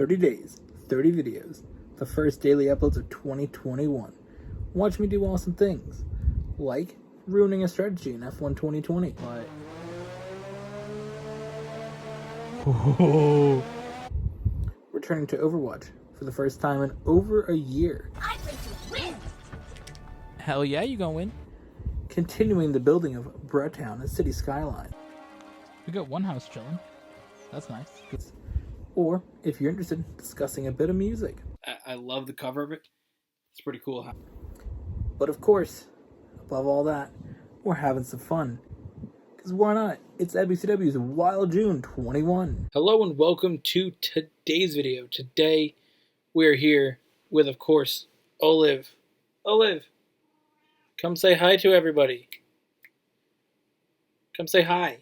30 days, 30 videos, the first daily uploads of 2021. Watch me do awesome things, like ruining a strategy in F1 2020. Returning to Overwatch for the first time in over a year. I think you win! Hell yeah, you gonna win. Continuing the building of Bretown and City Skyline. We got one house chilling. That's nice. Or, if you're interested, discussing a bit of music. I love the cover of it. It's pretty cool. But of course, above all that, we're having some fun. Because why not? It's WCW's Wild June 21. Hello and welcome to today's video. Today, we're here with, of course, Olive. Olive, come say hi to everybody. Come say hi.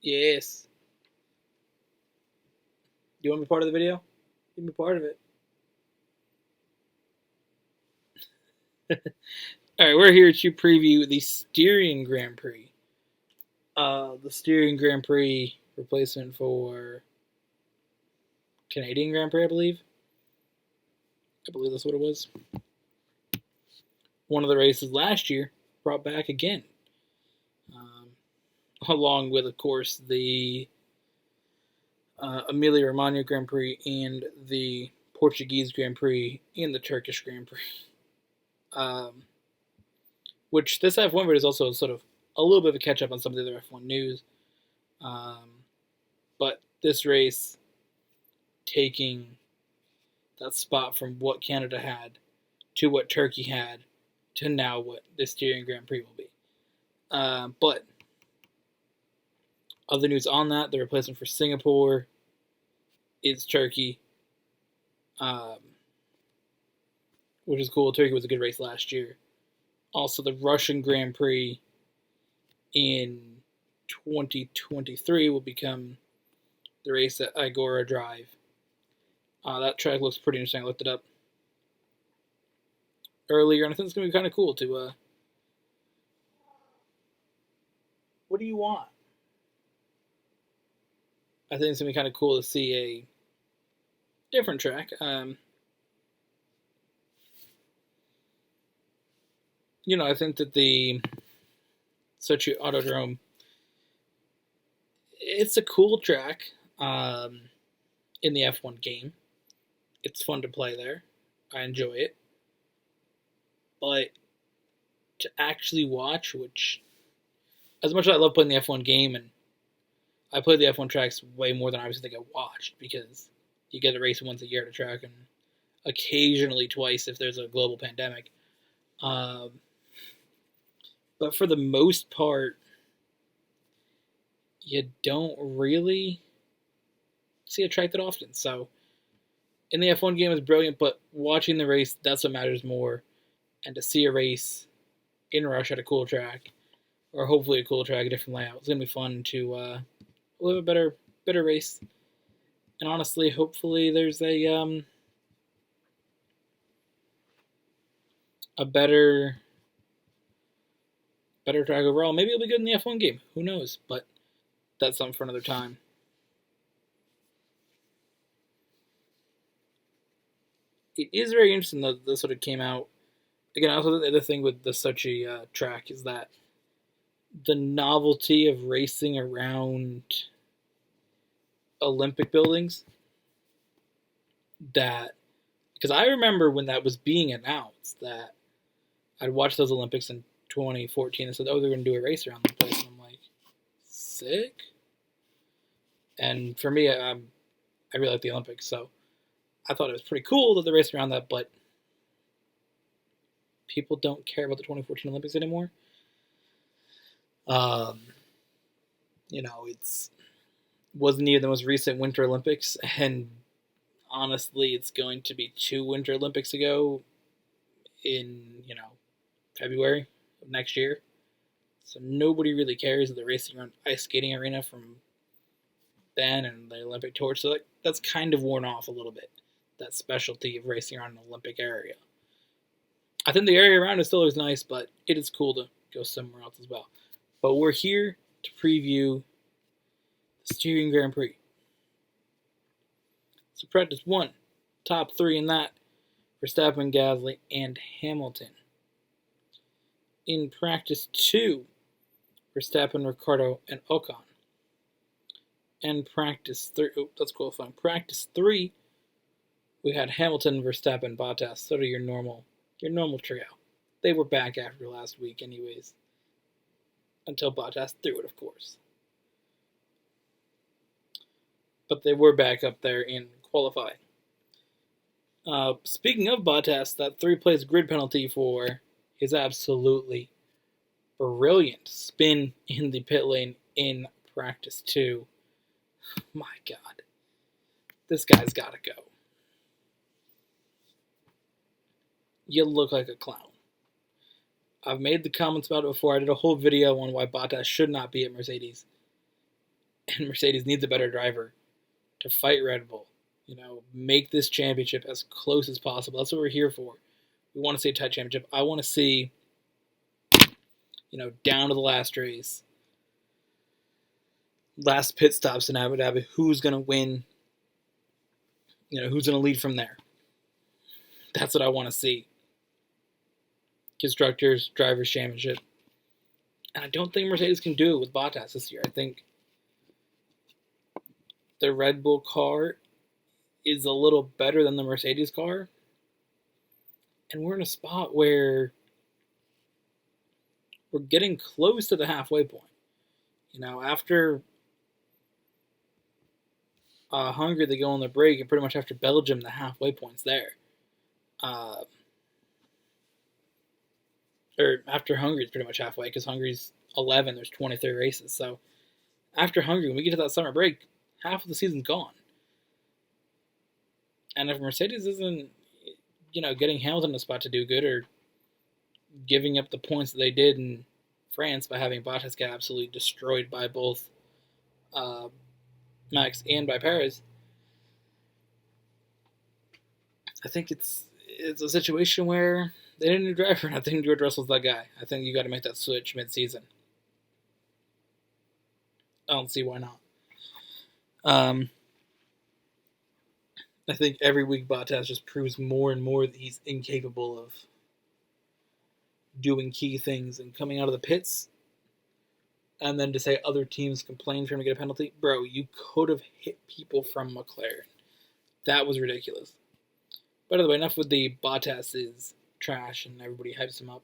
Yes. Do you want to be part of the video? You can be part of it. Alright, we're here to preview the Styrian Grand Prix. The Styrian Grand Prix replacement for Canadian Grand Prix, I believe. I believe that's what it was. One of the races last year brought back again. Along with, of course, the Emilia-Romagna Grand Prix and the Portuguese Grand Prix and the Turkish Grand Prix. Which this F1 video is also sort of a little bit of a catch-up on some of the other F1 news. But this race taking that spot from what Canada had to what Turkey had to now what the Styrian Grand Prix will be. But other news on that, the replacement for Singapore is Turkey, which is cool. Turkey was a good race last year. Also, the Russian Grand Prix in 2023 will become the race at Igora Drive. That track looks pretty interesting. I looked it up earlier, and I think it's going to be kind of cool to... What do you want? I think it's going to be kind of cool to see a different track. I think that the Sochi Autodrome, it's a cool track in the F1 game. It's fun to play there. I enjoy it. But to actually watch, which, as much as I love playing the F1 game, and I play the F1 tracks way more than I obviously think I watched, because you get a race once a year at a track, and occasionally twice if there's a global pandemic. But for the most part, you don't really see a track that often. So, in the F1 game is brilliant, but watching the race, that's what matters more. And to see a race in Russia at a cool track, or hopefully a cool track, a different layout, it's going to be fun to live a better race. And honestly, hopefully there's a better track overall. Maybe it'll be good in the F1 game. Who knows? But that's something for another time. It is very interesting that this sort of came out. Again, also the other thing with the Sochi track is that the novelty of racing around Olympic buildings, because I remember when that was being announced that I'd watched those Olympics in 2014 and said, oh, they're going to do a race around that place. And I'm like, sick? And for me, I really like the Olympics, so I thought it was pretty cool that they raced around that, but people don't care about the 2014 Olympics anymore. It wasn't even the most recent Winter Olympics, and honestly, it's going to be 2 Winter Olympics ago in, February of next year. So nobody really cares that they're racing around ice skating arena from then and the Olympic torch. So that's kind of worn off a little bit, that specialty of racing around an Olympic area. I think the area around it still is nice, but it is cool to go somewhere else as well. But we're here to preview the Styrian Grand Prix. So practice 1, top 3 in that, Verstappen, Gasly, and Hamilton. In practice 2, Verstappen, Ricciardo, and Ocon. And practice 3, that's qualifying. Practice 3, we had Hamilton, Verstappen, Bottas, sort of your normal trio. They were back after last week anyways. Until Bottas threw it, of course. But they were back up there in qualifying. Speaking of Bottas, that 3-place grid penalty for his absolutely brilliant spin in the pit lane in practice 2. My God. This guy's got to go. You look like a clown. I've made the comments about it before. I did a whole video on why Bottas should not be at Mercedes. And Mercedes needs a better driver to fight Red Bull. Make this championship as close as possible. That's what we're here for. We want to see a tight championship. I want to see, down to the last race, last pit stops in Abu Dhabi, who's going to win, who's going to lead from there. That's what I want to see. Constructors, Drivers' Championship. And I don't think Mercedes can do it with Bottas this year. I think the Red Bull car is a little better than the Mercedes car. And we're in a spot where we're getting close to the halfway point. After Hungary, they go on the break, and pretty much after Belgium, the halfway point's there. Or after Hungary, it's pretty much halfway, because Hungary's 11, there's 23 races. So after Hungary, when we get to that summer break, half of the season's gone. And if Mercedes isn't, getting Hamilton in a spot to do good, or giving up the points that they did in France by having Bottas get absolutely destroyed by both Max and by Perez, I think it's a situation where they need a new driver, and I think George Russell's that guy. I think you got to make that switch mid-season. I don't see why not. I think every week Bottas just proves more and more that he's incapable of doing key things and coming out of the pits, and then to say other teams complain for him to get a penalty. Bro, you could have hit people from McLaren. That was ridiculous. By the way, enough with the Bottas is trash and everybody hypes him up.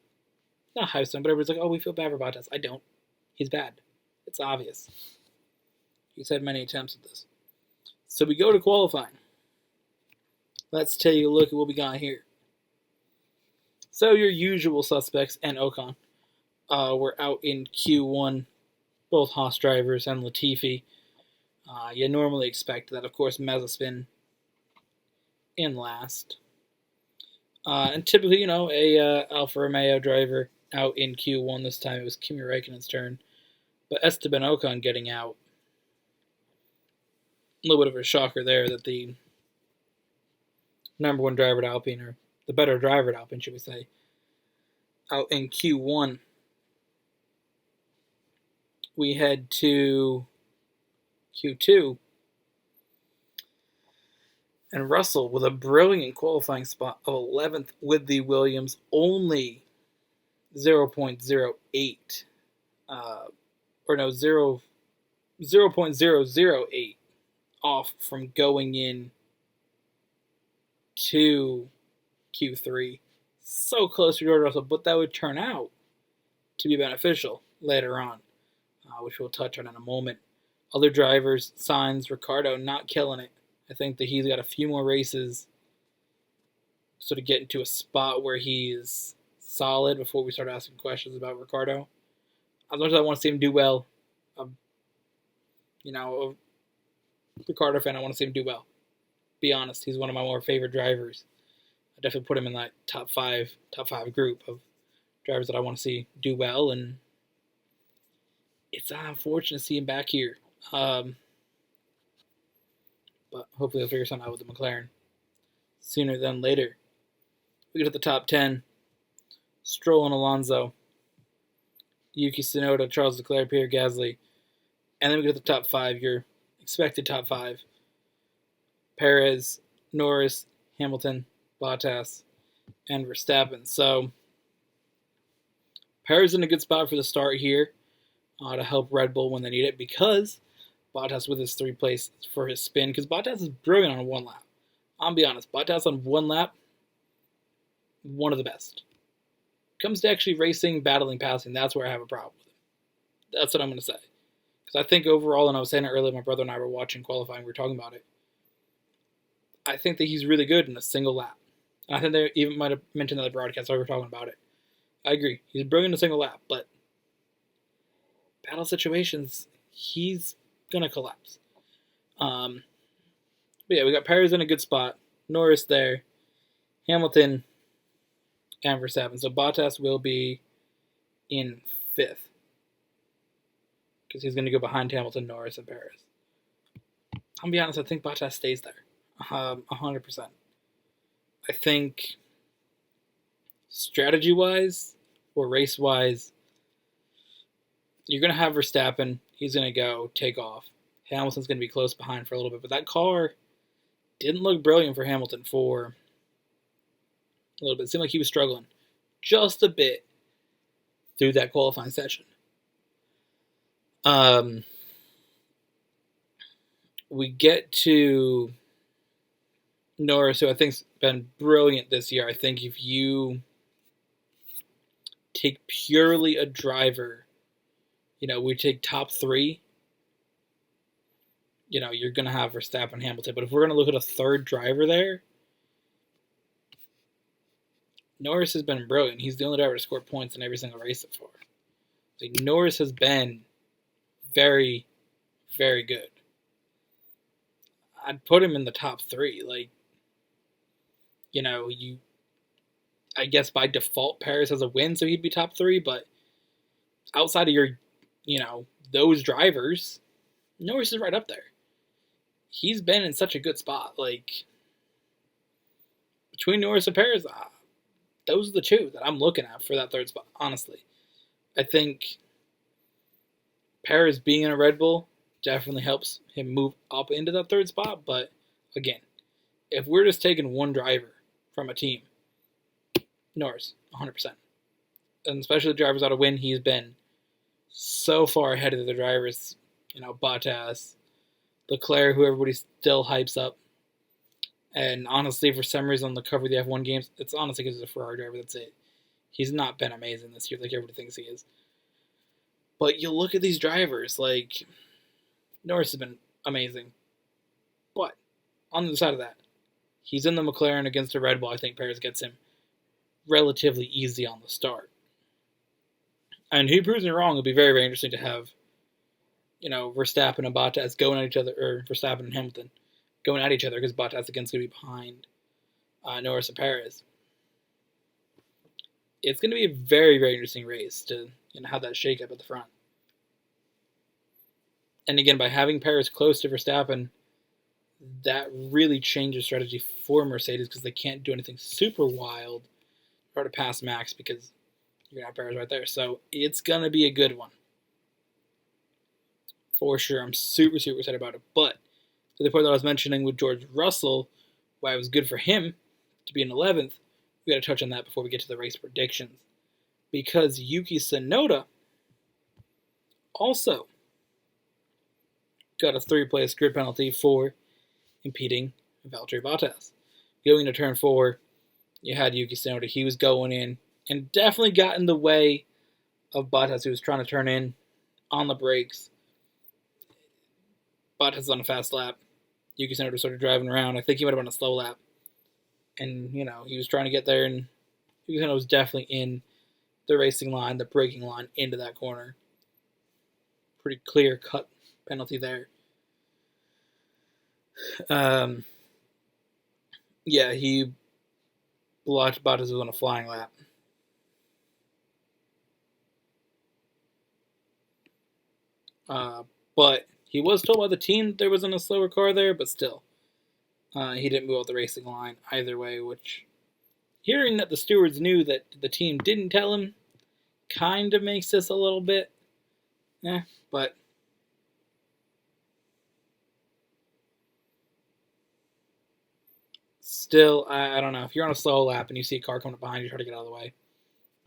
Not hypes him, but everybody's like, oh, we feel bad for Bottas. I don't. He's bad. It's obvious. He's had many attempts at this. So we go to qualifying. Let's take a look at what we got here. So your usual suspects and Ocon were out in Q1, both Haas drivers and Latifi. You normally expect that, of course, Mazepin in last. And typically, a Alfa Romeo driver out in Q1. This time it was Kimi Räikkönen's turn. But Esteban Ocon getting out. A little bit of a shocker there that the number one driver at Alpine, or the better driver at Alpine, should we say, out in Q1. We head to Q2. And Russell with a brilliant qualifying spot of 11th with the Williams, only 0.08, 0.008 off from going in to Q3. So close to George Russell, but that would turn out to be beneficial later on, which we'll touch on in a moment. Other drivers, Sainz, Ricciardo, not killing it. I think that he's got a few more races sort of get into a spot where he's solid before we start asking questions about Ricciardo. As much as I want to see him do well, a Ricciardo fan, I want to see him do well. Be honest, he's one of my more favorite drivers. I definitely put him in that top five group of drivers that I want to see do well, and it's unfortunate to see him back here. But hopefully he'll figure something out with the McLaren sooner than later. We get to the top 10. Stroll and Alonso, Yuki Tsunoda, Charles Leclerc, Pierre Gasly. And then we get to the top 5, your expected top 5. Perez, Norris, Hamilton, Bottas, and Verstappen. So Perez in a good spot for the start here to help Red Bull when they need it, because Bottas with his 3 place for his spin, because Bottas is brilliant on 1 lap. I'll be honest, Bottas on 1 lap, one of the best. Comes to actually racing, battling, passing, that's where I have a problem with him. That's what I'm going to say. Because I think overall, and I was saying it earlier, my brother and I were watching qualifying, we were talking about it. I think that he's really good in a single lap. And I think they even might have mentioned that in the broadcast while we were talking about it. I agree. He's brilliant in a single lap, but battle situations, he's going to collapse. But yeah, we got Perez in a good spot. Norris there. Hamilton and Verstappen. So Bottas will be in 5th. Because he's going to go behind Hamilton, Norris, and Perez. I'll be honest, I think Bottas stays there. 100%. I think strategy-wise or race-wise, you're going to have Verstappen. He's going to go take off. Hamilton's going to be close behind for a little bit. But that car didn't look brilliant for Hamilton for a little bit. It seemed like he was struggling just a bit through that qualifying session. We get to Norris, who I think's been brilliant this year. I think if you take purely a driver, we take top 3, you're going to have Verstappen, Hamilton. But if we're going to look at a third driver there, Norris has been brilliant. He's the only driver to score points in every single race so far. Like, Norris has been very, very good. I'd put him in the top 3. Like, I guess by default Perez has a win, so he'd be top 3. But outside of your, those drivers, Norris is right up there. He's been in such a good spot. Like, between Norris and Perez, those are the 2 that I'm looking at for that 3rd spot, honestly. I think Perez being in a Red Bull definitely helps him move up into that 3rd spot. But, again, if we're just taking one driver from a team, Norris, 100%. And especially the drivers out of win, he's been so far ahead of the drivers. Bottas, Leclerc, who everybody still hypes up. And honestly, for some reason, on the cover of the F1 games, it's honestly because he's a Ferrari driver. That's it. He's not been amazing this year like everybody thinks he is. But you look at these drivers, like, Norris has been amazing. But on the other side of that, he's in the McLaren against a Red Bull. I think Perez gets him relatively easy on the start. And he proves me wrong. It'll be very, very interesting to have, Verstappen and Bottas going at each other, or Verstappen and Hamilton going at each other, because Bottas again's going to be behind Norris and Perez. It's going to be a very, very interesting race to have that shake-up at the front. And again, by having Perez close to Verstappen, that really changes strategy for Mercedes, because they can't do anything super wild or to pass Max, because you're going to have Perez right there. So it's going to be a good one. For sure. I'm super, super excited about it. But to the point that I was mentioning with George Russell, why it was good for him to be in 11th, we got to touch on that before we get to the race predictions. Because Yuki Tsunoda also got a 3-place grid penalty for impeding Valtteri Bottas. Going to turn 4, you had Yuki Tsunoda. He was going in and definitely got in the way of Bottas, who was trying to turn in on the brakes. Bottas on a fast lap. Yuki Tsunoda started driving around. I think he might have been a slow lap. And, he was trying to get there, and Yuki Tsunoda was definitely in the racing line, the braking line, into that corner. Pretty clear-cut penalty there. Yeah, he blocked Bottas on a flying lap. But he was told by the team that there wasn't a slower car there, but still. He didn't move out the racing line either way, which, hearing that the stewards knew that the team didn't tell him, kind of makes this a little bit, but... Still, I don't know. If you're on a slow lap and you see a car coming up behind you, try to get out of the way.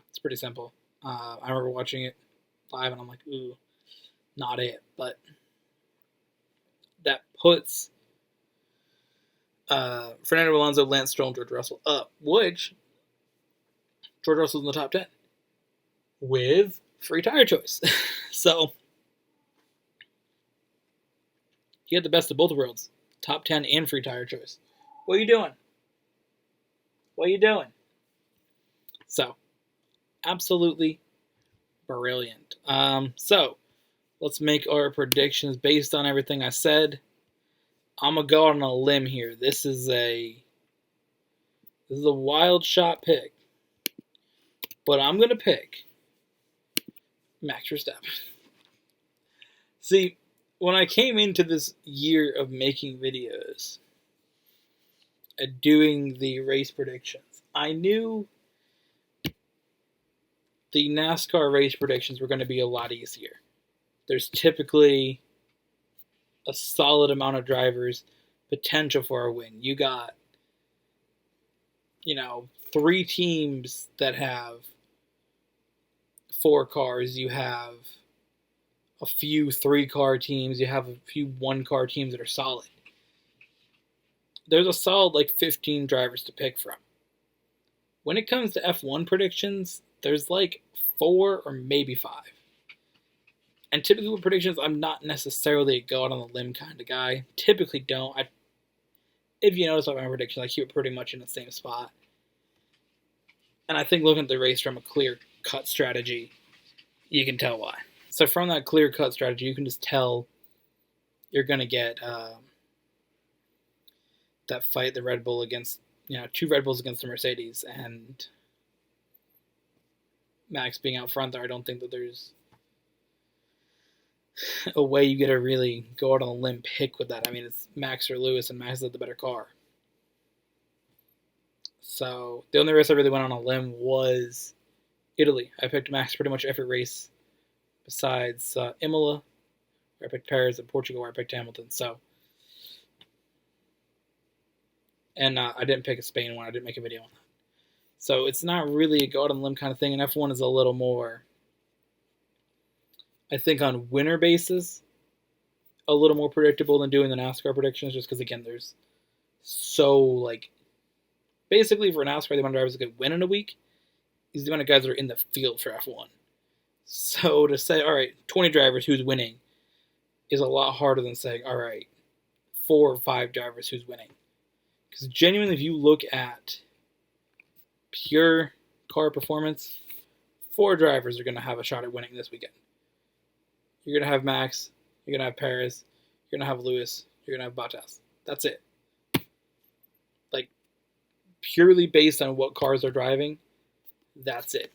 It's pretty simple. I remember watching it live and I'm like, ooh, not it. But that puts Fernando Alonso, Lance Stroll, and George Russell up, which George Russell's in the top 10 with free tire choice. So you get the best of both worlds, top 10 and free tire choice. What are you doing? What are you doing? So, absolutely brilliant. So, let's make our predictions based on everything I said. I'm gonna go on a limb here. This is a wild shot pick, but I'm gonna pick Max Verstappen. See, when I came into this year of making videos and doing the race predictions, I knew the NASCAR race predictions were going to be a lot easier. There's typically a solid amount of drivers, potential for a win. You got, 3 teams that have 4 cars. You have a few 3-car teams. You have a few 1-car teams that are solid. There's a solid 15 drivers to pick from. When it comes to F1 predictions, there's 4 or maybe 5. And typically with predictions, I'm not necessarily a go out on the limb kind of guy. Typically don't. If you notice about my predictions, I keep it pretty much in the same spot. And I think looking at the race from a clear-cut strategy, you can tell why. So from that clear-cut strategy, you can just tell you're going to get that fight, the Red Bull against, 2 Red Bulls against the Mercedes, and Max being out front there. I don't think that there's a way you get to really go out on a limb pick with that. I mean, it's Max or Lewis, and Max has the better car. So the only race I really went on a limb was Italy. I picked Max pretty much every race besides Imola, where I picked Paris, and Portugal, where I picked Hamilton. So, and I didn't pick a Spain one. I didn't make a video on that. So it's not really a go out on a limb kind of thing, and F1 is a little more, I think, on winner basis, a little more predictable than doing the NASCAR predictions, just because, again, there's so, basically for NASCAR, the amount of drivers that could win in a week is the amount of guys that are in the field for F1. So to say, all right, 20 drivers, who's winning, is a lot harder than saying, all right, 4 or 5 drivers, who's winning. Because genuinely, if you look at pure car performance, 4 drivers are going to have a shot at winning this weekend. You're going to have Max, you're going to have Perez, you're going to have Lewis, you're going to have Bottas. That's it. Purely based on what cars they're driving, that's it.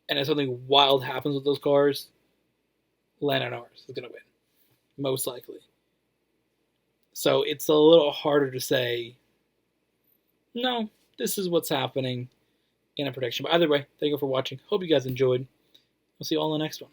And if something wild happens with those cars, Lando Norris is going to win. Most likely. So it's a little harder to say, no, this is what's happening in a prediction. But either way, thank you for watching. Hope you guys enjoyed. We'll see you all in the next one.